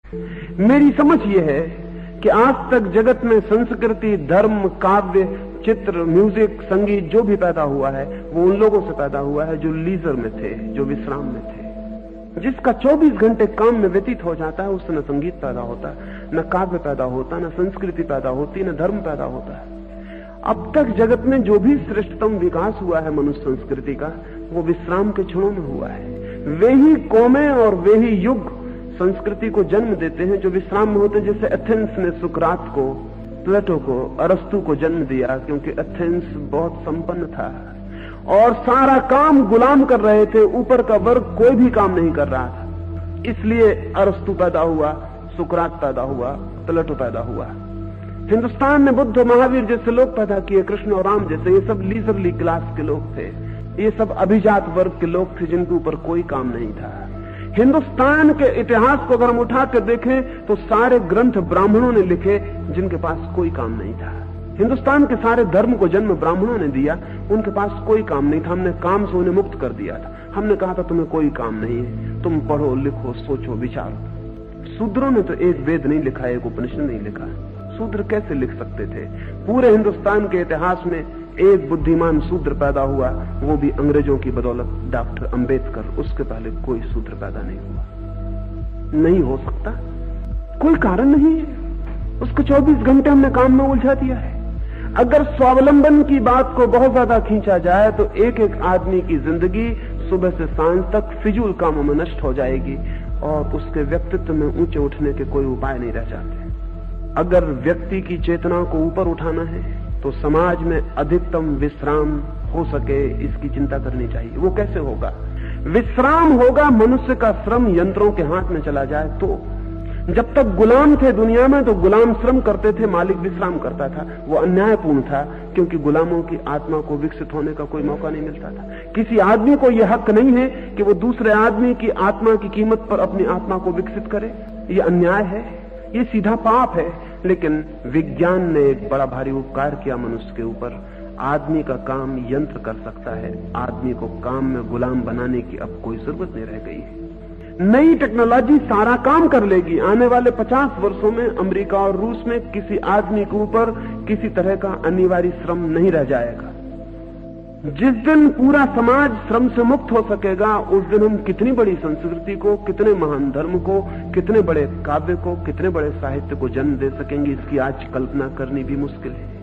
मेरी समझ यह है कि आज तक जगत में संस्कृति, धर्म, काव्य, चित्र, म्यूजिक, संगीत जो भी पैदा हुआ है वो उन लोगों से पैदा हुआ है जो लीजर में थे, जो विश्राम में थे। जिसका 24 घंटे काम में व्यतीत हो जाता है उससे न संगीत पैदा होता, न काव्य पैदा होता, न संस्कृति पैदा होती, न धर्म पैदा होता है। अब तक जगत में जो भी श्रेष्ठतम विकास हुआ है मनुष्य संस्कृति का, वो विश्राम के क्षणों में हुआ है। वे ही कौमें और वे ही युग संस्कृति को जन्म देते हैं जो विश्राम में होते हैं। जैसे एथेंस ने सुकरात को, प्लेटो को, अरस्तु को जन्म दिया, क्योंकि एथेंस बहुत संपन्न था और सारा काम गुलाम कर रहे थे, ऊपर का वर्ग कोई भी काम नहीं कर रहा था। इसलिए अरस्तु पैदा हुआ, सुकरात पैदा हुआ, प्लेटो पैदा हुआ। हिंदुस्तान ने बुद्ध, महावीर जैसे लोग पैदा किए, कृष्ण और राम जैसे। ये सब लीजरली क्लास के लोग थे, ये सब अभिजात वर्ग के लोग थे जिनके ऊपर कोई काम नहीं था। हिंदुस्तान के इतिहास को अगर हम उठा कर देखें तो सारे ग्रंथ ब्राह्मणों ने लिखे जिनके पास कोई काम नहीं था। हिंदुस्तान के सारे धर्म को जन्म ब्राह्मणों ने दिया, उनके पास कोई काम नहीं था। हमने काम से उन्हें मुक्त कर दिया था। हमने कहा था तुम्हें कोई काम नहीं है, तुम पढ़ो, लिखो, सोचो, विचारो। शूद्रों ने तो एक वेद नहीं लिखा, एक उपनिषद नहीं लिखा। शूद्र कैसे लिख सकते थे? पूरे हिंदुस्तान के इतिहास में एक बुद्धिमान शूद्र पैदा हुआ, वो भी अंग्रेजों की बदौलत, डॉक्टर अंबेडकर। उसके पहले कोई शूद्र पैदा नहीं हुआ। नहीं हो सकता, कोई कारण नहीं है। उसको 24 घंटे हमने काम में उलझा दिया है। अगर स्वावलंबन की बात को बहुत ज्यादा खींचा जाए तो एक एक आदमी की जिंदगी सुबह से सांझ तक फिजूल कामों में नष्ट हो जाएगी और उसके व्यक्तित्व में ऊंचे उठने के कोई उपाय नहीं रह जाते। अगर व्यक्ति की चेतना को ऊपर उठाना है तो समाज में अधिकतम विश्राम हो सके, इसकी चिंता करनी चाहिए। वो कैसे होगा? विश्राम होगा मनुष्य का श्रम यंत्रों के हाथ में चला जाए तो। जब तक गुलाम थे दुनिया में तो गुलाम श्रम करते थे, मालिक विश्राम करता था। वो अन्यायपूर्ण था क्योंकि गुलामों की आत्मा को विकसित होने का कोई मौका नहीं मिलता था। किसी आदमी को यह हक नहीं है कि वो दूसरे आदमी की आत्मा की कीमत पर अपनी आत्मा को विकसित करे। ये अन्याय है, ये सीधा पाप है। लेकिन विज्ञान ने एक बड़ा भारी उपकार किया मनुष्य के ऊपर। आदमी का काम यंत्र कर सकता है। आदमी को काम में गुलाम बनाने की अब कोई जरूरत नहीं रह गई है। नई टेक्नोलॉजी सारा काम कर लेगी। आने वाले 50 वर्षों में अमेरिका और रूस में किसी आदमी के ऊपर किसी तरह का अनिवार्य श्रम नहीं रह जाएगा। जिस दिन पूरा समाज श्रम से मुक्त हो सकेगा, उस दिन हम कितनी बड़ी संस्कृति को, कितने महान धर्म को, कितने बड़े काव्य को, कितने बड़े साहित्य को जन्म दे सकेंगे, इसकी आज कल्पना करनी भी मुश्किल है।